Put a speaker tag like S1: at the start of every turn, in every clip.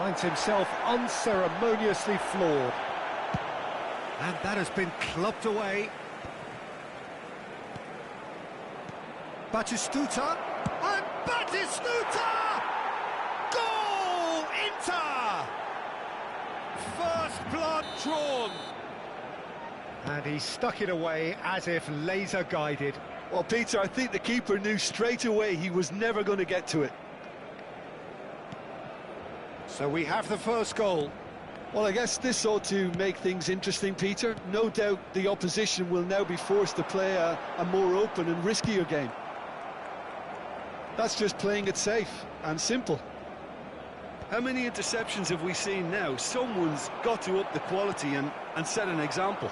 S1: Finds himself unceremoniously floored. And that has been clubbed away. Batistuta, and Batistuta! Goal! Inter! First blood drawn. And he stuck it away as if laser guided.
S2: Well, Peter, I think the keeper knew straight away he was never going to get to it.
S1: So we have the first goal.
S2: Well, I guess this ought to make things interesting, Peter. No doubt the opposition will now be forced to play a more open and riskier game. That's just playing it safe and simple. How many interceptions have we seen now? Someone's got to up the quality and set an example.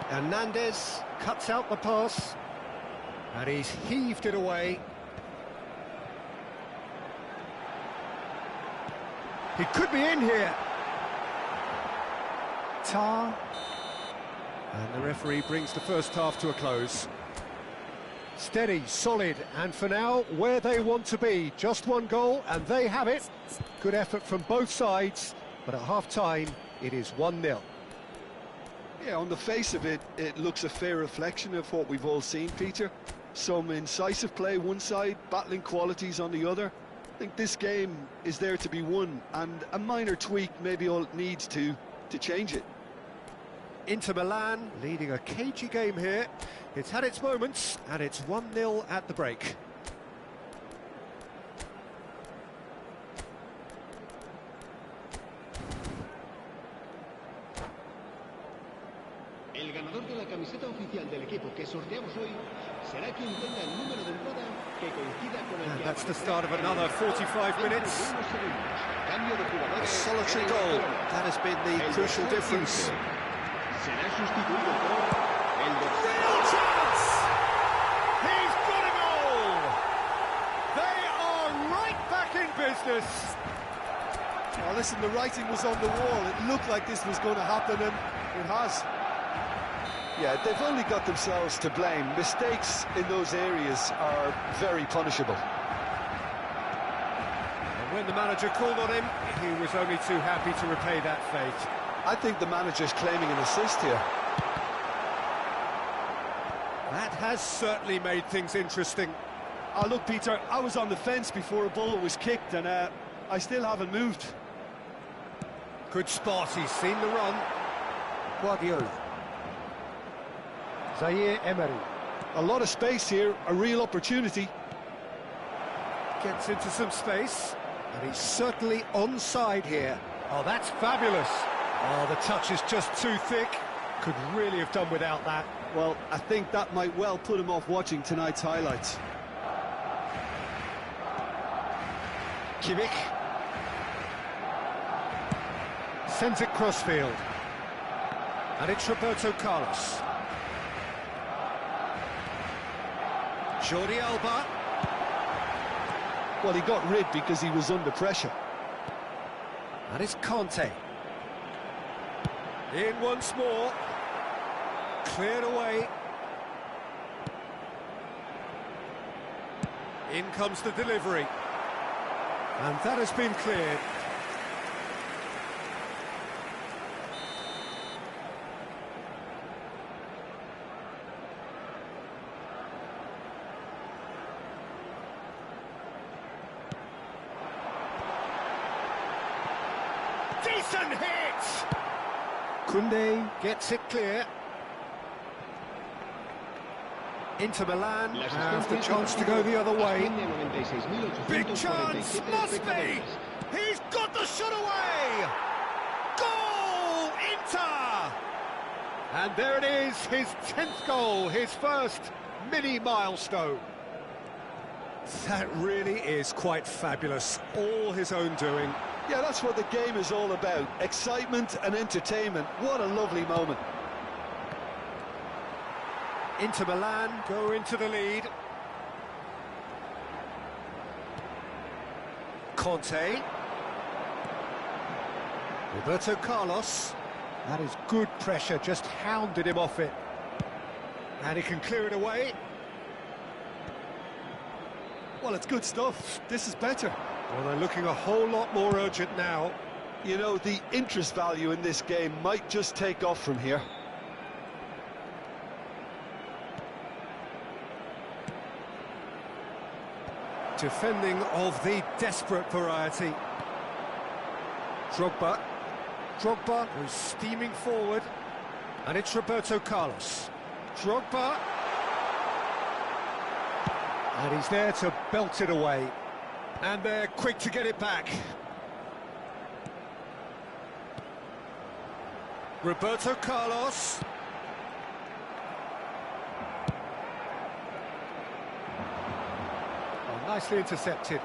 S1: Hernandez cuts out the pass, and he's heaved it away. He could be in here. Tar. And the referee brings the first half to a close. Steady, solid, and for now, where they want to be. Just one goal, and they have it. Good effort from both sides, but at half-time, it is 1-0.
S2: Yeah, on the face of it, it looks a fair reflection of what we've all seen, Peter. Some incisive play one side, battling qualities on the other. I think this game is there to be won, and a minor tweak maybe all it needs to change it.
S1: Inter Milan leading a cagey game here. It's had its moments, and it's 1-0 at the break.
S3: El ganador de la camiseta oficial del equipo que sorteamos hoy será quien tenga el número de entrada que coincida con el que...
S1: That's the start of another 45 minutes. A solitary goal. That has been the crucial difference.
S3: Será sustituido por el
S1: Real chance! He's got a goal! They are right back in business.
S2: Well, listen, the writing was on the wall. It looked like this was going to happen, and it has. Yeah, they've only got themselves to blame. Mistakes in those areas are very punishable.
S1: And when the manager called on him, he was only too happy to repay that fate.
S2: I think the manager's claiming an assist here.
S1: That has certainly made things interesting.
S2: Oh, look, Peter, I was on the fence before a ball was kicked, and I still haven't moved.
S1: Good spot, he's seen the run. Guardiola. Zaire Emery.
S2: A lot of space here, a real opportunity.
S1: Gets into some space, and he's certainly onside here. Oh, that's fabulous. Oh, the touch is just too thick. Could really have done without that.
S2: Well, I think that might well put him off watching tonight's highlights.
S1: Kimmich. Sends it crossfield. And it's Roberto Carlos. Jordi Alba.
S2: Well, he got rid because he was under pressure.
S1: And it's Conte. In once more. Cleared away. In comes the delivery. And that has been cleared. Decent hit! Koundé gets it clear. Inter Milan has the chance to go the other way. Big chance, must be! He's got the shot away! Goal, Inter! And there it is, his 10th goal, his first mini milestone. That really is quite fabulous, all his own doing.
S2: Yeah, that's what the game is all about. Excitement and entertainment. What a lovely moment.
S1: Inter Milan go into the lead. Conte. Roberto Carlos. That is good pressure, just hounded him off it. And he can clear it away.
S2: Well, it's good stuff. This is better.
S1: Well, they're looking a whole lot more urgent now.
S2: You know, the interest value in this game might just take off from here.
S1: Defending of the desperate variety. Drogba. Drogba goes steaming forward. And it's Roberto Carlos. Drogba. And he's there to belt it away. And they're quick to get it back. Roberto Carlos. Oh, nicely intercepted.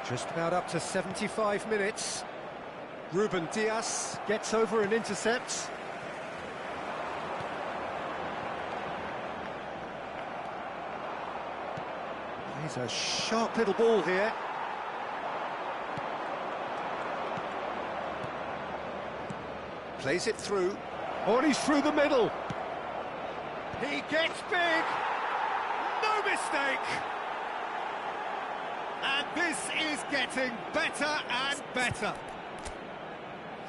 S1: Just about up to 75 minutes. Ruben Dias gets over and intercepts. He's a sharp little ball here. Plays it through. Oh, and he's through the middle. He gets big. No mistake. And this is getting better and better.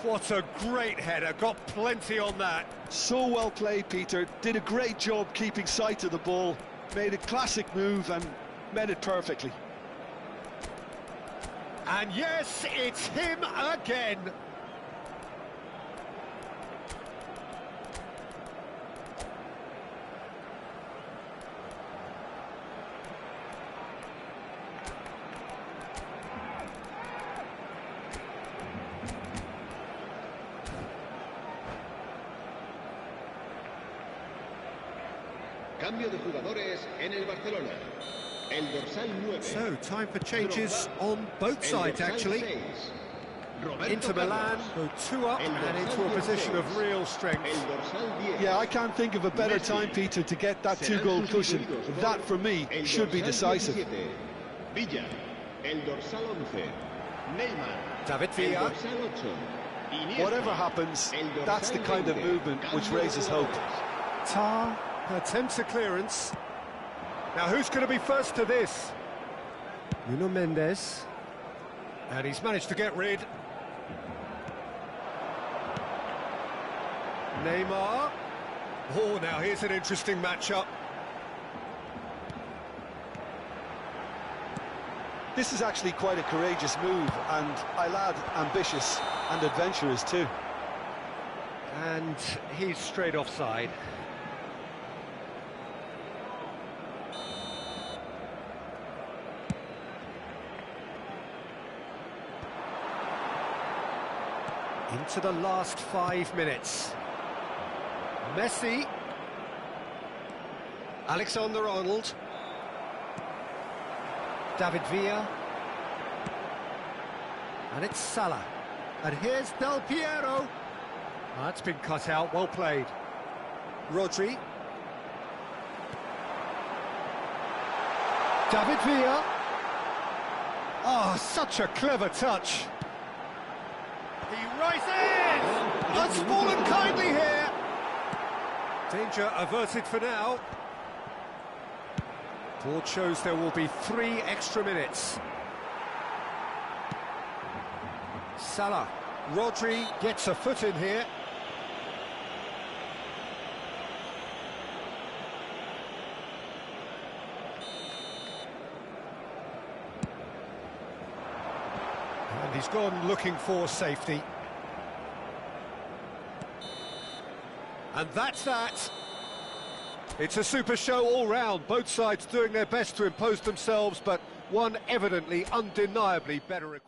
S1: What a great header. Got plenty on that.
S2: So well played, Peter. Did a great job keeping sight of the ball. Made a classic move and met it perfectly.
S1: And yes, it's him again.
S3: Cambio de jugadores en el Barcelona. El dorsal 9.
S1: So, time for changes on both sides, actually. Inter Milan go 2 up and into a position of real strength.
S2: Yeah, I can't think of a better time, Peter, to get that 2-goal cushion. That, for me, should be decisive.
S3: Villa, el dorsal 11. Neymar,
S1: David Villa.
S2: Whatever happens, that's the kind of movement which raises hope.
S1: Tar attempts a clearance. Now who's going to be first to this? Nuno Mendes. And he's managed to get rid. Neymar. Oh, now here's an interesting matchup.
S2: This is actually quite a courageous move, and I'll add ambitious and adventurous too.
S1: And he's straight offside. Into the last 5 minutes. Messi. Alexander-Arnold. David Villa. And it's Salah. And here's Del Piero. That's been cut out, well played. Rodri. David Villa. Oh, such a clever touch. He rises! Has fallen kindly here. Danger averted for now. Board shows there will be 3 extra minutes. Salah. Rodri gets a foot in here. And he's gone looking for safety. And that's that. It's a super show all round. Both sides doing their best to impose themselves, but one evidently, undeniably better equipped.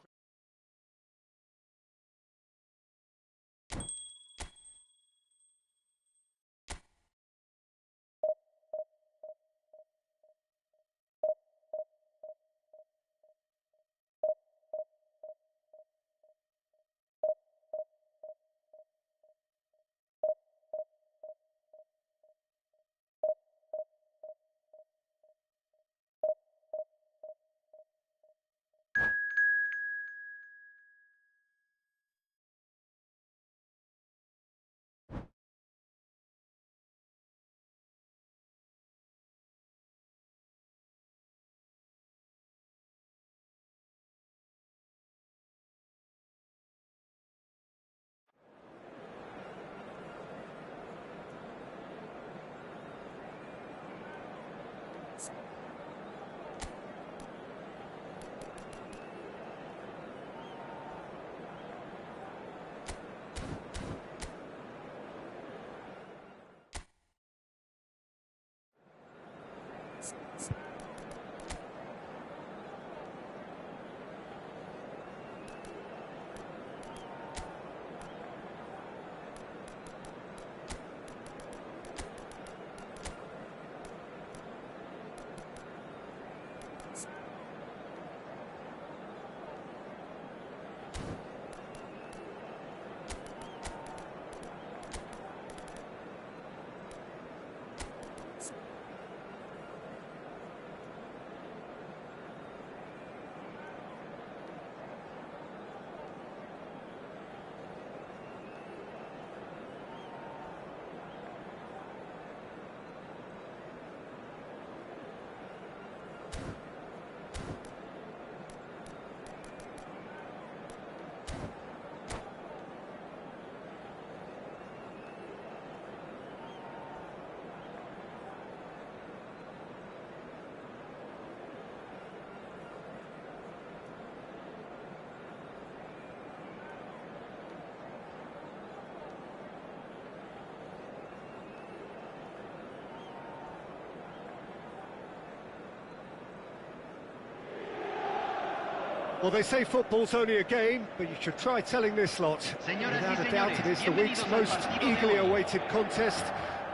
S1: Well, they say football's only a game, but you should try telling this lot. Without a doubt, it is the week's most eagerly awaited contest.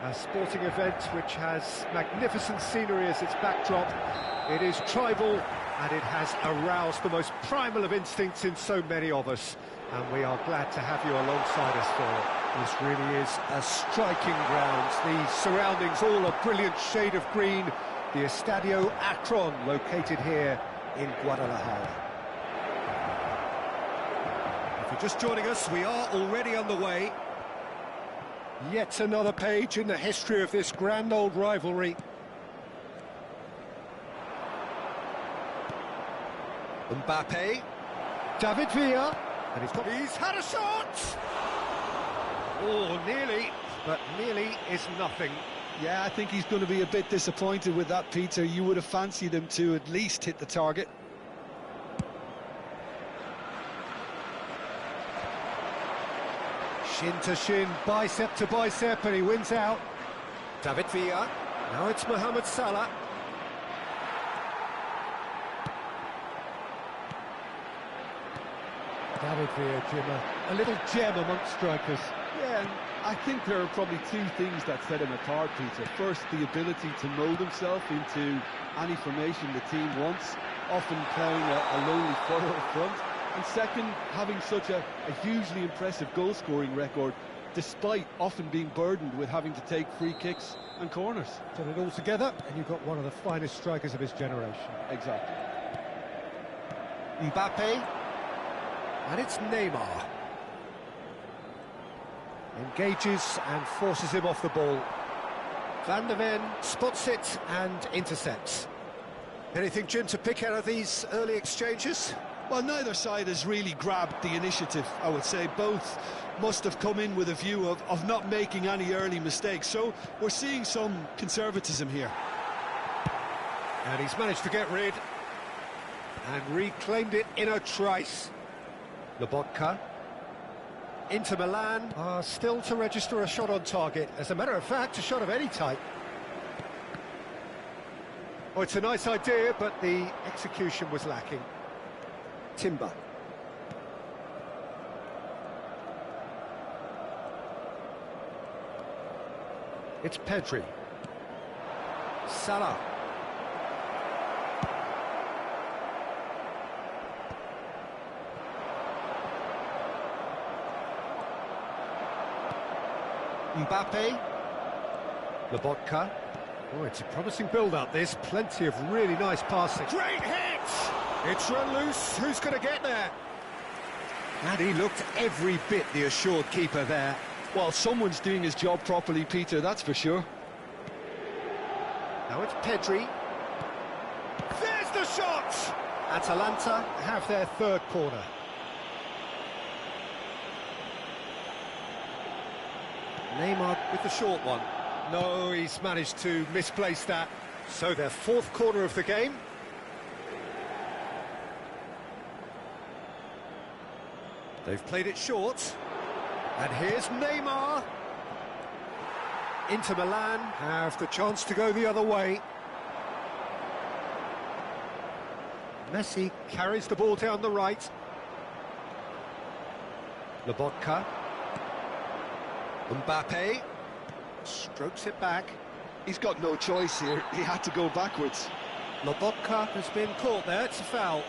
S1: A sporting event which has magnificent scenery as its backdrop. It is tribal, and it has aroused the most primal of instincts in so many of us. And we are glad to have you alongside us for it. This really is a striking ground. The surroundings all a brilliant shade of green. The Estadio Akron, located here in Guadalajara. If you're just joining us, we are already underway. Yet another page in the history of this grand old rivalry. Mbappe, David Villa, and he's had a shot! Oh, nearly, but nearly is nothing.
S2: Yeah, I think he's going to be a bit disappointed with that, Peter. You would have fancied him to at least hit the target.
S1: Shin to shin, bicep to bicep, and he wins out. David Villa, now it's Mohamed Salah. David Villa, Jim, a little gem amongst strikers.
S2: Yeah, and I think there are probably two things that set him apart, Peter. First, the ability to mould himself into any formation the team wants, often playing a lonely forward front. And second, having such a hugely impressive goal-scoring record, despite often being burdened with having to take free kicks and corners.
S1: Put it all together, and you've got one of the finest strikers of his generation.
S2: Exactly.
S1: Mbappe, and it's Neymar. Engages and forces him off the ball. Van der Ven spots it and intercepts. Anything, Jim, to pick out of these early exchanges?
S2: Well, neither side has really grabbed the initiative, I would say. Both must have come in with a view of not making any early mistakes. So we're seeing some conservatism here.
S1: And he's managed to get rid and reclaimed it in a trice. Lobotka. Inter Milan are still to register a shot on target. As a matter of fact, a shot of any type. Oh, it's a nice idea, but the execution was lacking. Timber. It's Pedri. Salah. Mbappe. Lobotka. Oh, it's a promising build-up, this. Plenty of really nice passing. Great hit! It's run loose. Who's going to get there? And he looked every bit the assured keeper there.
S2: Well, someone's doing his job properly, Peter, that's for sure.
S1: Now it's Pedri. There's the shot! Atalanta have their third corner. Neymar with the short one. No, he's managed to misplace that. So their fourth corner of the game. They've played it short. And here's Neymar. Inter Milan have the chance to go the other way. Messi carries the ball down the right. Lobotka. Mbappe strokes it back.
S2: He's got no choice here. He had to go backwards.
S1: Lobotka has been caught there. It's a foul.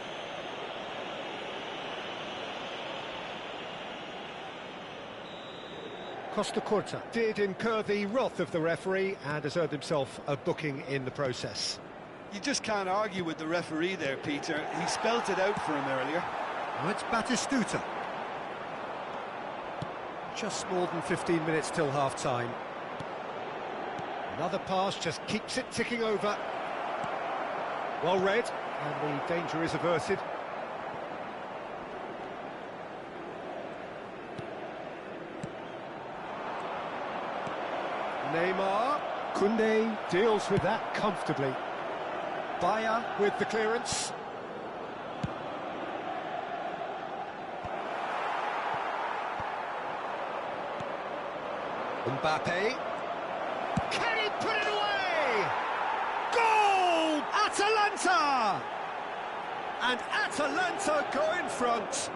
S1: Costa Curta did incur the wrath of the referee and has earned himself a booking in the process.
S2: You just can't argue with the referee there, Peter. He spelt it out for him earlier.
S1: Now it's Batistuta. Just more than 15 minutes till half-time. Another pass just keeps it ticking over. Well read, and the danger is averted. Neymar. Koundé deals with that comfortably. Bayer with the clearance. Mbappe. Can he put it away? Goal! Atalanta! And Atalanta go in front.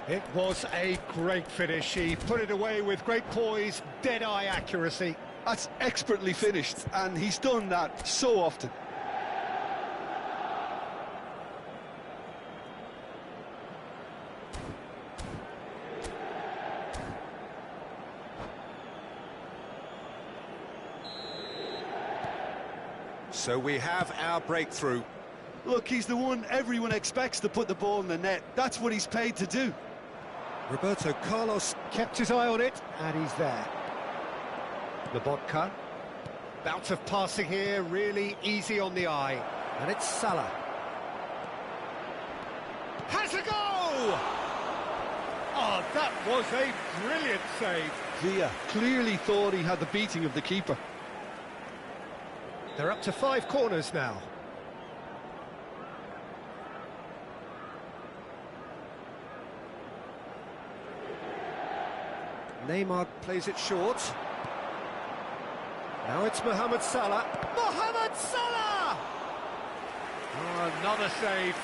S1: It was a great finish. He put it away with great poise, dead-eye accuracy.
S2: That's expertly finished, and he's done that so often.
S1: So we have our breakthrough.
S2: Look, he's the one everyone expects to put the ball in the net. That's what he's paid to do.
S1: Roberto Carlos kept his eye on it, and he's there. Lobotka. Bout of passing here, really easy on the eye. And it's Salah. Has a go! Oh, that was a brilliant save.
S2: Villa clearly thought he had the beating of the keeper.
S1: They're up to 5 corners now. Neymar plays it short. Now it's Mohamed Salah. Mohamed Salah! Oh, another save.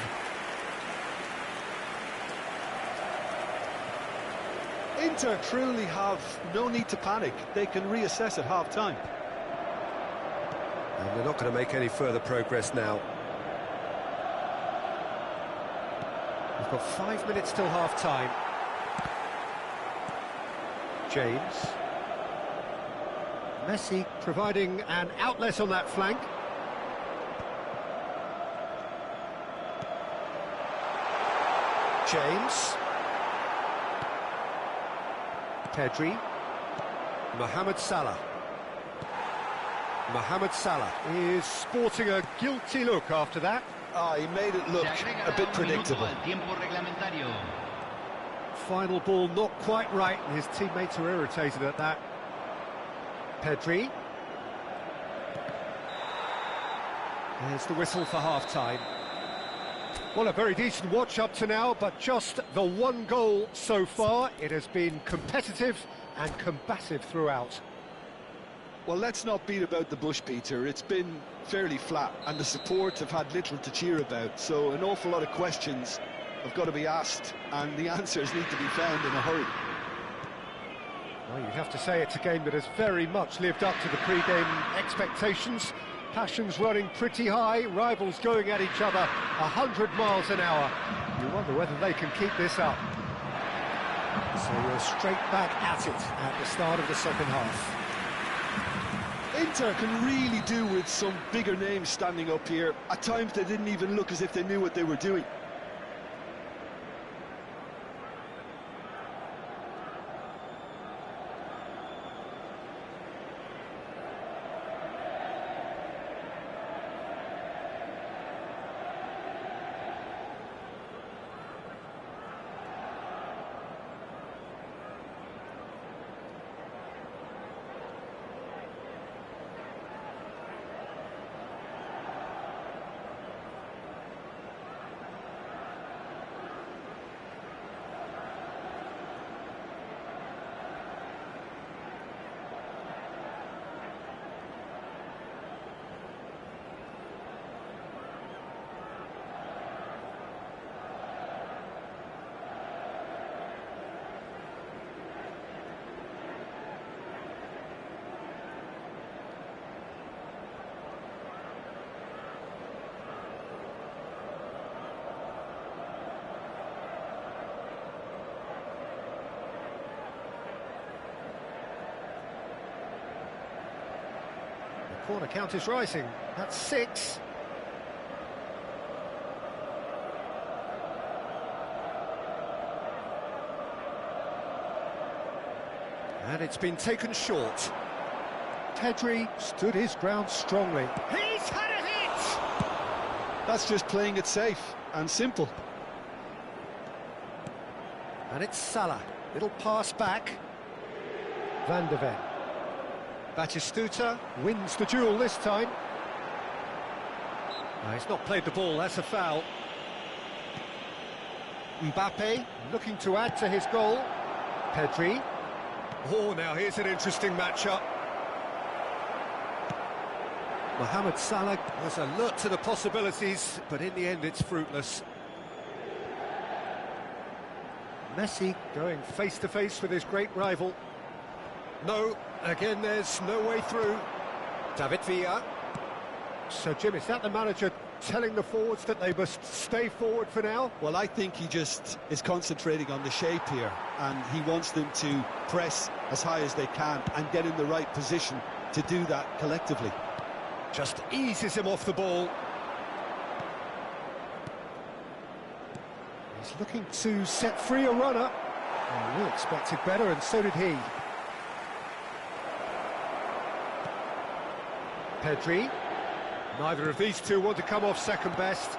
S2: Inter truly have no need to panic. They can reassess at half-time.
S1: And they're not going to make any further progress now. We've got 5 minutes till half-time. James. Messi providing an outlet on that flank. James. Pedri. Mohamed Salah. Mohamed Salah is sporting a guilty look after that.
S2: He made it look a bit predictable.
S1: Final ball not quite right, and his teammates are irritated at that. Pedri. There's the whistle for half-time. Well, a very decent watch up to now, but just the one goal so far. It has been competitive and combative throughout.
S2: Well, let's not beat about the bush, Peter. It's been fairly flat, and the support have had little to cheer about, so an awful lot of questions have got to be asked, and the answers need to be found in a hurry.
S1: Well, you'd have to say it's a game that has very much lived up to the pre-game expectations. Passions running pretty high, rivals going at each other 100 miles an hour. You wonder whether they can keep this up. So we're straight back at it at the start of the second half.
S2: Inter can really do with some bigger names standing up here. At times they didn't even look as if they knew what they were doing.
S1: Corner count is rising. That's 6. And it's been taken short. Pedri stood his ground strongly. He's had a hit!
S2: That's just playing it safe and simple.
S1: And it's Salah. Little pass back. Van de Ven. Batistuta wins the duel this time. He's not played the ball, that's a foul. Mbappe looking to add to his goal. Pedri. Oh, now here's an interesting matchup. Mohamed Salah was alert to the possibilities, but in the end it's fruitless. Messi going face-to-face with his great rival. No, again there's no way through. David Villa. So Jim, is that the manager telling the forwards that they must stay forward for now?
S2: Well, I think he just is concentrating on the shape here, and he wants them to press as high as they can and get in the right position to do that collectively.
S1: Just eases him off the ball. He's looking to set free a runner. Oh, we expected better, and so did he. Pedri. Neither of these two want to come off second best.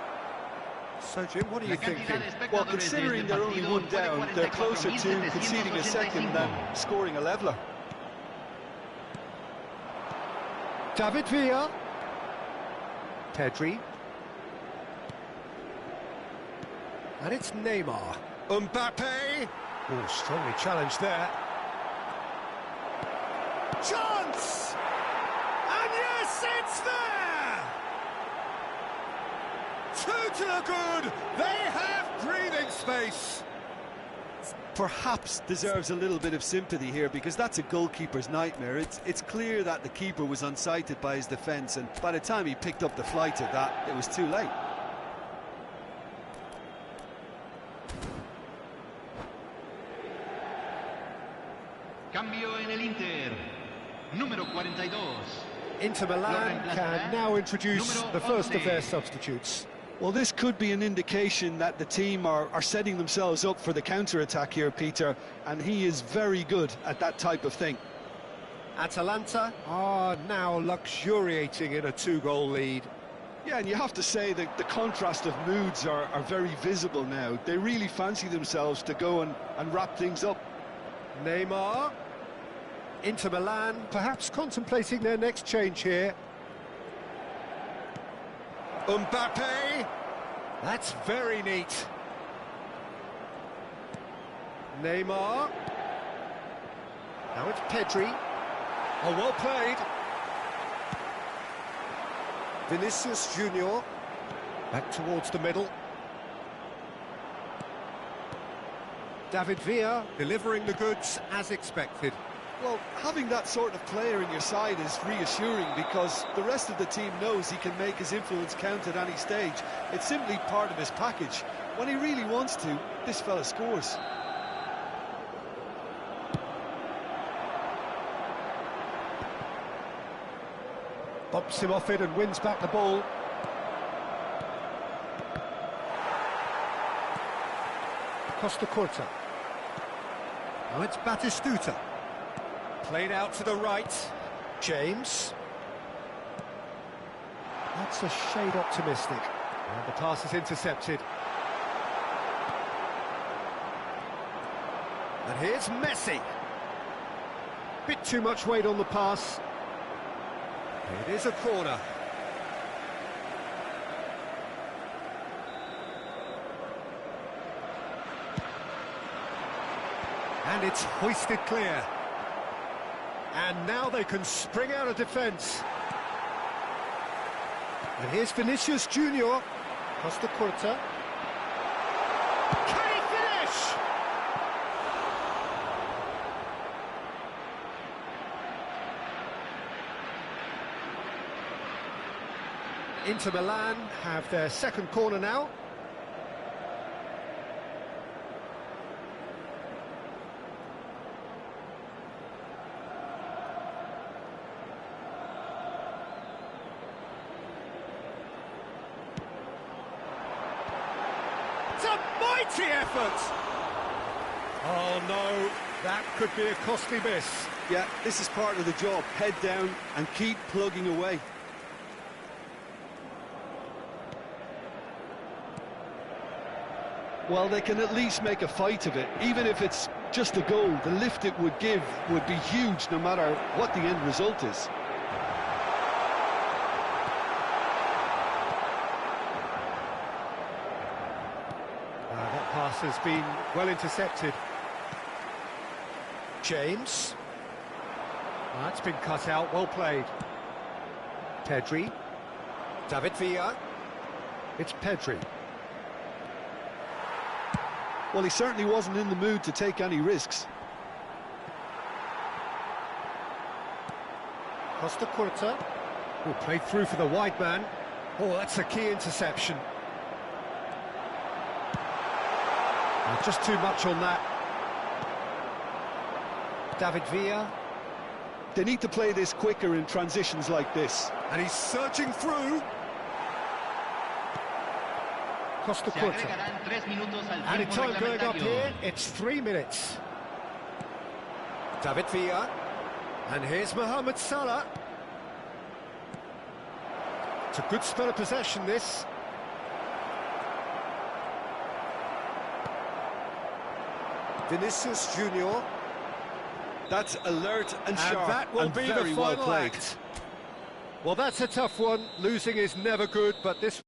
S1: So, Jim, what are you thinking?
S2: Well, considering they're only one down, they're closer to conceding a second than scoring a leveller.
S1: David Villa. Pedri. And it's Neymar. Mbappe. Oh, strongly challenged there. Chance! And yes, it's there! 2 to the good. They have breathing space.
S2: Perhaps deserves a little bit of sympathy here, because that's a goalkeeper's nightmare. It's clear that the keeper was unsighted by his defence, and by the time he picked up the flight of that, it was too late.
S3: Cambio en el Inter. Número 42.
S1: Inter Milan can now introduce the first of their substitutes.
S2: Well, this could be an indication that the team are setting themselves up for the counter-attack here, Peter, and he is very good at that type of thing.
S1: Atalanta are now luxuriating in a 2-goal lead.
S2: Yeah, and you have to say that the contrast of moods are very visible now. They really fancy themselves to go and wrap things up.
S1: Neymar. Inter Milan perhaps contemplating their next change here. Mbappe. That's very neat. Neymar. Now it's Pedri. Oh, well played. Vinicius Junior. Back towards the middle. David Villa delivering the goods as expected.
S2: Well, having that sort of player in your side is reassuring, because the rest of the team knows he can make his influence count at any stage. It's simply part of his package. When he really wants to, this fella scores.
S1: Bumps him off it and wins back the ball. Costa Curta. Now it's Batistuta. Played out to the right. James. That's a shade optimistic. And the pass is intercepted. And here's Messi. Bit too much weight on the pass. It is a corner. And it's hoisted clear. And now they can spring out of defence. And here's Vinicius Junior. Costa Curta. Can he finish? Inter Milan have their second corner now. What a mighty effort! Oh no, that could be a costly miss.
S2: Yeah, this is part of the job. Head down and keep plugging away. Well, they can at least make a fight of it. Even if it's just a goal, the lift it would give would be huge no matter what the end result is.
S1: That pass has been well intercepted. James. That's been cut out, well played. Pedri. David Villa. It's Pedri.
S2: Well, he certainly wasn't in the mood to take any risks.
S1: Costa Curta. Oh, played through for the wide man. Oh, that's a key interception. Just too much on that. David Villa.
S2: They need to play this quicker in transitions like this.
S1: And he's searching through. Costa Curta. Added time going up here, it's 3 minutes. David Villa. And here's Mohamed Salah. It's a good spell of possession, this. Vinicius Junior.
S2: That's alert and sharp,
S1: and that will be the final act. Well, that's a tough one. Losing is never good, but this